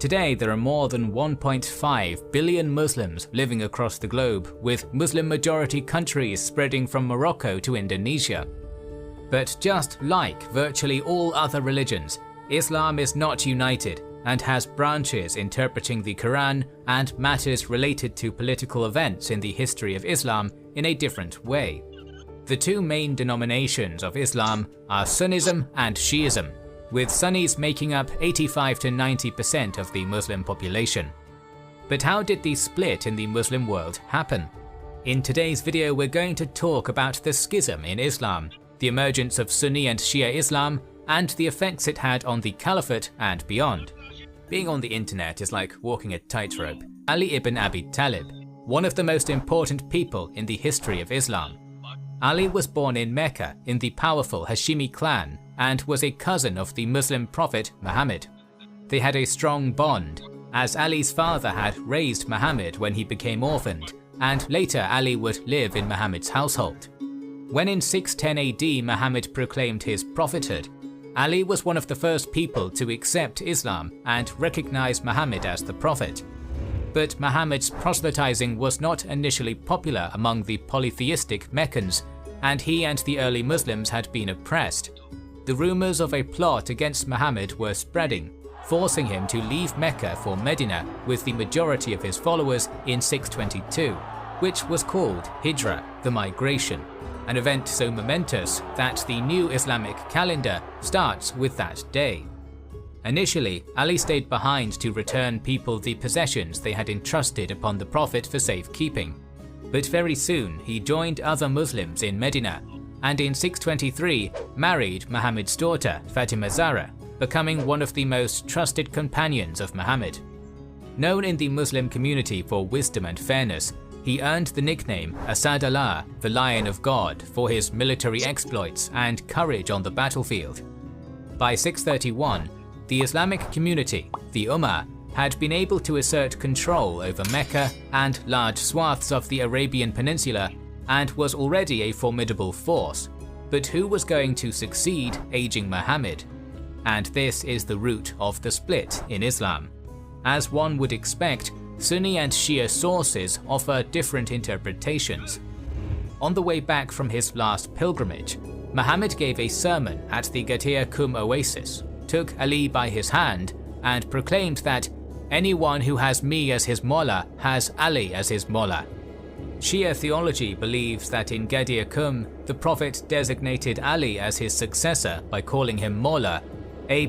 Today there are more than 1.5 billion Muslims living across the globe, with Muslim-majority countries spreading from Morocco to Indonesia. But just like virtually all other religions, Islam is not united and has branches interpreting the Quran and matters related to political events in the history of Islam in a different way. The two main denominations of Islam are Sunnism and Shi'ism, with Sunnis making up 85 to 90% of the Muslim population. But how did the split in the Muslim world happen? In today's video we're going to talk about the schism in Islam, the emergence of Sunni and Shia Islam, and the effects it had on the Caliphate and beyond. Being on the internet is like walking a tightrope. Ali ibn Abi Talib, one of the most important people in the history of Islam. Ali was born in Mecca in the powerful Hashimi clan and was a cousin of the Muslim prophet Muhammad. They had a strong bond, as Ali's father had raised Muhammad when he became orphaned, and later Ali would live in Muhammad's household. When in 610 AD Muhammad proclaimed his prophethood, Ali was one of the first people to accept Islam and recognize Muhammad as the prophet. But Muhammad's proselytizing was not initially popular among the polytheistic Meccans, and he and the early Muslims had been oppressed. The rumors of a plot against Muhammad were spreading, forcing him to leave Mecca for Medina with the majority of his followers in 622, which was called Hijra, the migration, an event so momentous that the new Islamic calendar starts with that day. Initially, Ali stayed behind to return people the possessions they had entrusted upon the Prophet for safekeeping. But very soon he joined other Muslims in Medina, and in 623 married Muhammad's daughter Fatima Zahra, becoming one of the most trusted companions of Muhammad. Known in the Muslim community for wisdom and fairness, he earned the nickname Asad Allah, the Lion of God, for his military exploits and courage on the battlefield. By 631, the Islamic community, the Ummah, had been able to assert control over Mecca and large swaths of the Arabian Peninsula and was already a formidable force. But who was going to succeed aging Muhammad? And this is the root of the split in Islam. As one would expect, Sunni and Shia sources offer different interpretations. On the way back from his last pilgrimage, Muhammad gave a sermon at the Ghadir Qum oasis, took Ali by his hand, and proclaimed that anyone who has me as his Mawla has Ali as his Mawla. Shia theology believes that in Ghadir Qum, the Prophet designated Ali as his successor by calling him Mawla, a